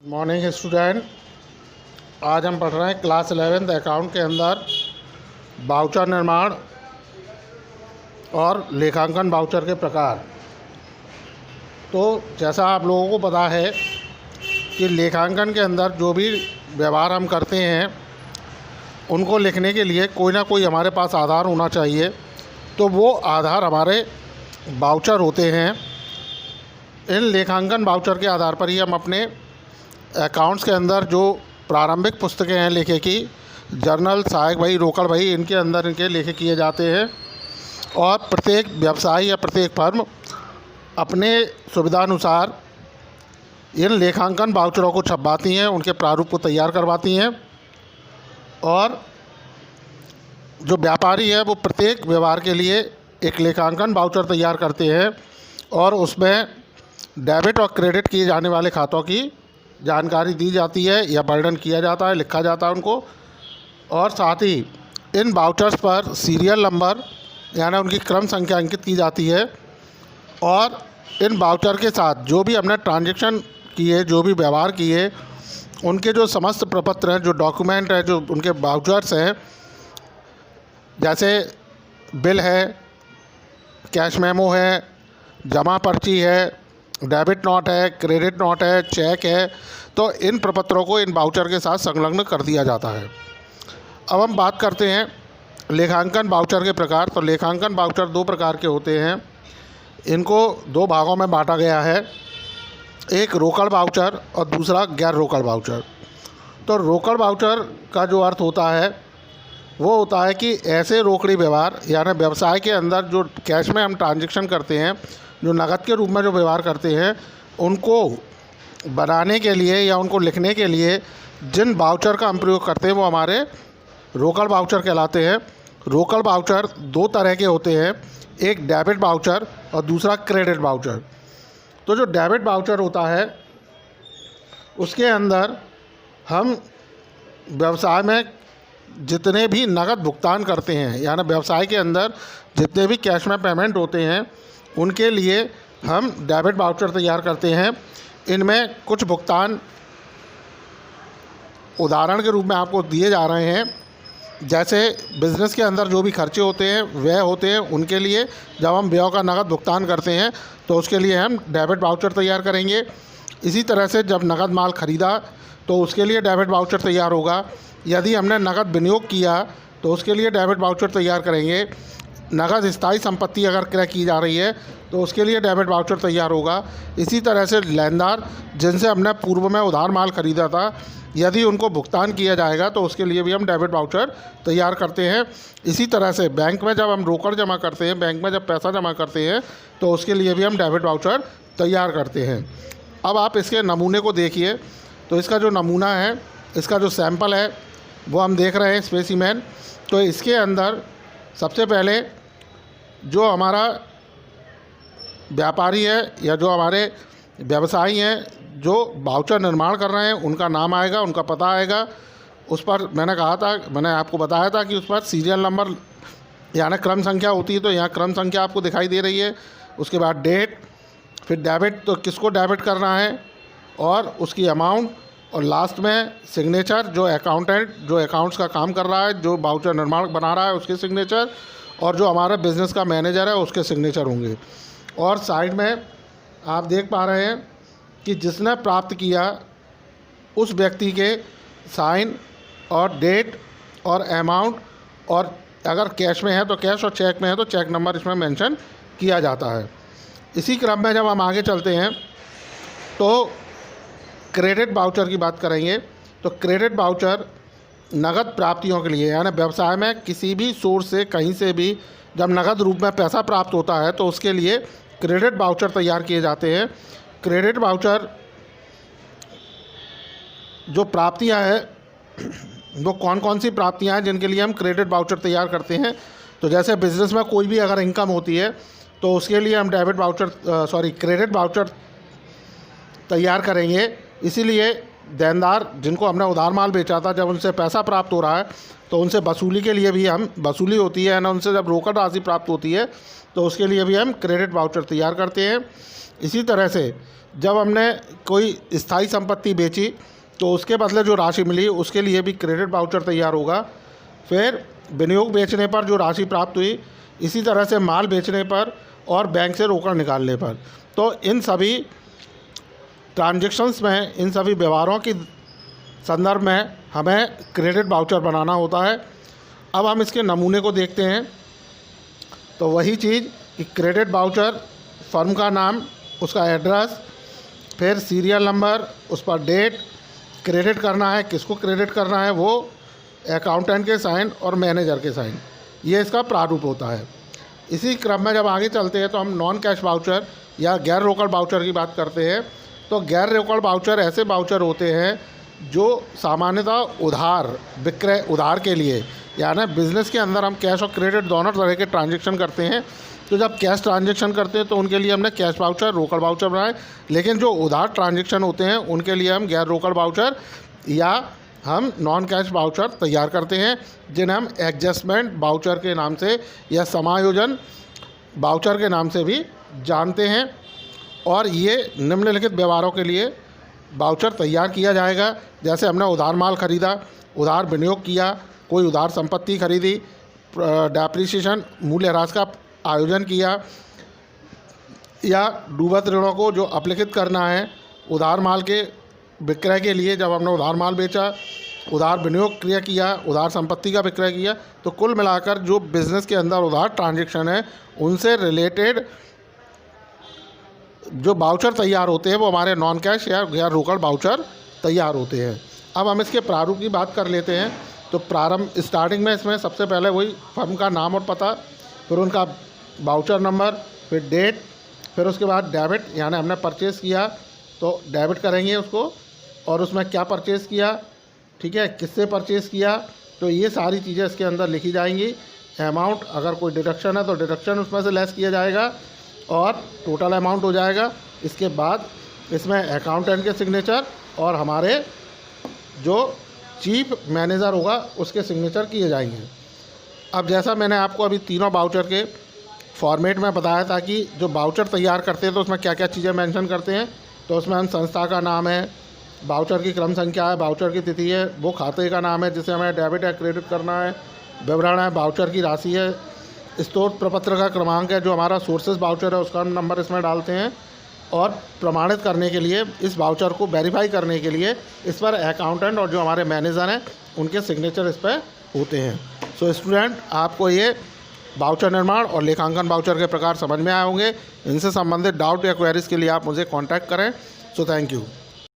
Morning student. आज हम पढ़ रहे हैं क्लास 11th अकाउंट के अंदर वाउचर निर्माण और लेखांकन वाउचर के प्रकार। तो जैसा आप लोगों को पता है कि लेखांकन के अंदर जो भी व्यवहार हम करते हैं उनको लिखने के लिए कोई ना कोई हमारे पास आधार होना चाहिए। तो वो आधार हमारे वाउचर होते हैं। इन लेखांकन वाउचर के आधार पर ही हम अपने अकाउंट्स के अंदर जो प्रारंभिक पुस्तकें हैं लेखे की, जर्नल, सहायक बही, रोकड़ बही, इनके अंदर इनके लेखे किए जाते हैं। और प्रत्येक व्यवसाय या प्रत्येक फर्म अपने सुविधानुसार इन लेखांकन वाउचरों को छपवाती हैं, उनके प्रारूप को तैयार करवाती हैं। और जो व्यापारी है वो प्रत्येक व्यवहार के लिए एक लेखांकन वाउचर तैयार करते हैं और उसमें डेबिट और क्रेडिट किए जाने वाले खातों की जानकारी दी जाती है या वर्णन किया जाता है, लिखा जाता है उनको। और साथ ही इन वाउचर्स पर सीरियल नंबर यानी उनकी क्रम संख्या अंकित की जाती है। और इन वाउचर के साथ जो भी हमने ट्रांजैक्शन किए, जो भी व्यवहार किए, उनके जो समस्त प्रपत्र हैं, जो डॉक्यूमेंट हैं, जो उनके वाउचर्स हैं, जैसे बिल है, कैश मेमो है, जमा पर्ची है, डेबिट नोट है, क्रेडिट नोट है, चेक है, तो इन प्रपत्रों को इन वाउचर के साथ संलग्न कर दिया जाता है। अब हम बात करते हैं लेखांकन वाउचर के प्रकार। तो लेखांकन वाउचर दो प्रकार के होते हैं। इनको दो भागों में बांटा गया है, एक रोकड़ वाउचर और दूसरा गैर रोकड़ वाउचर। तो रोकड़ वाउचर का जो अर्थ होता है वो होता है कि ऐसे रोकड़ी व्यवहार यानी व्यवसाय के अंदर जो कैश में हम ट्रांजैक्शन करते हैं, जो नकद के रूप में जो व्यवहार करते हैं, उनको बनाने के लिए या उनको लिखने के लिए जिन वाउचर का हम प्रयोग करते हैं वो हमारे रोकड़ वाउचर कहलाते हैं। रोकड़ वाउचर दो तरह के होते हैं, एक डेबिट वाउचर और दूसरा क्रेडिट वाउचर। तो जो डेबिट वाउचर होता है उसके अंदर हम व्यवसाय में जितने भी नकद भुगतान करते हैं यानी व्यवसाय के अंदर जितने भी कैश में पेमेंट होते हैं उनके लिए हम डेबिट वाउचर तैयार करते हैं। इनमें कुछ भुगतान उदाहरण के रूप में आपको दिए जा रहे हैं। जैसे बिज़नेस के अंदर जो भी खर्चे होते हैं, व्यय होते हैं, उनके लिए जब हम व्यय का नकद भुगतान करते हैं तो उसके लिए हम डेबिट वाउचर तैयार करेंगे। इसी तरह से जब नकद माल ख़रीदा तो उसके लिए डेबिट वाउचर तैयार होगा। यदि हमने नकद विनियोग किया तो उसके लिए डेबिट वाउचर तैयार करेंगे। नकद स्थायी संपत्ति अगर क्रय की जा रही है तो उसके लिए डेबिट वाउचर तैयार होगा। इसी तरह से लेनदार जिनसे हमने पूर्व में उधार माल ख़रीदा था, यदि उनको भुगतान किया जाएगा तो उसके लिए भी हम डेबिट वाउचर तैयार करते हैं। इसी तरह से बैंक में जब हम रोकड़ जमा करते हैं, बैंक में जब पैसा जमा करते हैं तो उसके लिए भी हम डेबिट वाउचर तैयार करते हैं। अब आप इसके नमूने को देखिए। तो इसका जो नमूना है, इसका जो सैंपल है वो हम देख रहे हैं, स्पेसिमेन। तो इसके अंदर सबसे पहले जो हमारा व्यापारी है या जो हमारे व्यवसायी हैं जो वाउचर निर्माण कर रहे हैं उनका नाम आएगा, उनका पता आएगा। उस पर मैंने आपको बताया था कि उस पर सीरियल नंबर यानी क्रम संख्या होती है। तो यहाँ क्रम संख्या आपको दिखाई दे रही है। उसके बाद डेट, फिर डेबिट, तो किसको डेबिट करना है और उसकी अमाउंट, और लास्ट में सिग्नेचर, जो अकाउंटेंट जो अकाउंट्स का काम कर रहा है, जो वाउचर निर्माण बना रहा है उसके सिग्नेचर, और जो हमारा बिज़नेस का मैनेजर है उसके सिग्नेचर होंगे। और साइड में आप देख पा रहे हैं कि जिसने प्राप्त किया उस व्यक्ति के साइन और डेट और अमाउंट, और अगर कैश में है तो कैश और चेक में है तो चेक नंबर इसमें मेंशन किया जाता है। इसी क्रम में जब हम आगे चलते हैं तो क्रेडिट वाउचर की बात करेंगे। तो क्रेडिट वाउचर नगद प्राप्तियों के लिए यानी व्यवसाय में किसी भी सोर्स से कहीं से भी जब नगद रूप में पैसा प्राप्त होता है तो उसके लिए क्रेडिट वाउचर तैयार किए जाते हैं। क्रेडिट वाउचर जो प्राप्तियां हैं वो कौन कौन सी प्राप्तियां हैं जिनके लिए हम क्रेडिट वाउचर तैयार करते हैं। तो जैसे बिज़नेस में कोई भी अगर इनकम होती है तो उसके लिए हम क्रेडिट वाउचर तैयार करेंगे। इसीलिए देनदार जिनको हमने उधार माल बेचा था, जब उनसे पैसा प्राप्त हो रहा है तो उनसे वसूली के लिए भी हम वसूली होती है ना, उनसे जब रोकड़ राशि प्राप्त होती है तो उसके लिए भी हम क्रेडिट वाउचर तैयार करते हैं। इसी तरह से जब हमने कोई स्थायी संपत्ति बेची तो उसके बदले जो राशि मिली उसके लिए भी क्रेडिट वाउचर तैयार होगा। फिर विनियोग बेचने पर जो राशि प्राप्त हुई, इसी तरह से माल बेचने पर और बैंक से रोकड़ निकालने पर, तो इन सभी ट्रांजैक्शंस में, इन सभी व्यवहारों की संदर्भ में हमें क्रेडिट वाउचर बनाना होता है। अब हम इसके नमूने को देखते हैं। तो वही चीज़ कि क्रेडिट वाउचर, फर्म का नाम, उसका एड्रेस, फिर सीरियल नंबर, उस पर डेट, क्रेडिट करना है, किसको क्रेडिट करना है, वो अकाउंटेंट के साइन और मैनेजर के साइन, ये इसका प्रारूप होता है। इसी क्रम में जब आगे चलते हैं तो हम नॉन कैश वाउचर या गैर रोकड़ वाउचर की बात करते हैं। तो गैर रोकड़ वाउचर ऐसे वाउचर होते हैं जो सामान्यतः उधार के लिए, यानी बिज़नेस के अंदर हम कैश और क्रेडिट दोनों तरह के ट्रांजैक्शन करते हैं। तो जब कैश ट्रांजैक्शन करते हैं तो उनके लिए हमने कैश वाउचर, रोकड़ वाउचर बनाए, लेकिन जो उधार ट्रांजैक्शन होते हैं उनके लिए हम गैर रोकड़ वाउचर या हम नॉन कैश वाउचर तैयार करते हैं, जिन्हें हम एडजस्टमेंट वाउचर के नाम से या समायोजन वाउचर के नाम से भी जानते हैं। और ये निम्नलिखित व्यवहारों के लिए वाउचर तैयार किया जाएगा। जैसे हमने उधार माल खरीदा, उधार विनियोग किया, कोई उधार संपत्ति खरीदी, डेप्रिसिएशन मूल्यह्रास का आयोजन किया, या डूबत ऋणों को जो अपलिखित करना है, उधार माल के विक्रय के लिए जब हमने उधार माल बेचा, उधार विनियोग क्रिया किया, उधार संपत्ति का विक्रय किया, तो कुल मिलाकर जो बिज़नेस के अंदर उधार ट्रांजैक्शन है उनसे रिलेटेड जो वाउचर तैयार होते हैं वो हमारे नॉन कैश या गैर रोकड़ वाउचर तैयार होते हैं। अब हम इसके प्रारूप की बात कर लेते हैं। तो स्टार्टिंग में इसमें सबसे पहले वही फर्म का नाम और पता, फिर उनका वाउचर नंबर, फिर डेट, फिर उसके बाद डेबिट, यानी हमने परचेज़ किया तो डेबिट करेंगे उसको, और उसमें क्या परचेज़ किया, ठीक है, किससे परचेज़ किया, तो ये सारी चीज़ें इसके अंदर लिखी जाएंगी। अमाउंट, अगर कोई डिडक्शन है तो डिडक्शन उसमें से लेस किया जाएगा और टोटल अमाउंट हो जाएगा। इसके बाद इसमें अकाउंटेंट के सिग्नेचर और हमारे जो चीफ मैनेजर होगा उसके सिग्नेचर किए जाएंगे। अब जैसा मैंने आपको अभी तीनों वाउचर के फॉर्मेट में बताया था कि जो वाउचर तैयार करते हैं तो उसमें क्या क्या चीज़ें मेंशन करते हैं। तो उसमें हम संस्था का नाम है, वाउचर की क्रम संख्या है, वाउचर की तिथि है, वो खाते का नाम है जिसे हमें डेबिट या क्रेडिट करना है, विवरण है, वाउचर की राशि है, स्रोत प्रपत्र का क्रमांक है, जो हमारा सोर्सेज वाउचर है उसका नंबर इसमें डालते हैं, और प्रमाणित करने के लिए, इस वाउचर को वेरीफाई करने के लिए इस पर अकाउंटेंट और जो हमारे मैनेजर हैं उनके सिग्नेचर इस पर होते हैं। सो स्टूडेंट, आपको ये वाउचर निर्माण और लेखांकन वाउचर के प्रकार समझ में आए होंगे। इनसे संबंधित डाउट या क्वेरीज़ के लिए आप मुझे कॉन्टैक्ट करें। So thank you.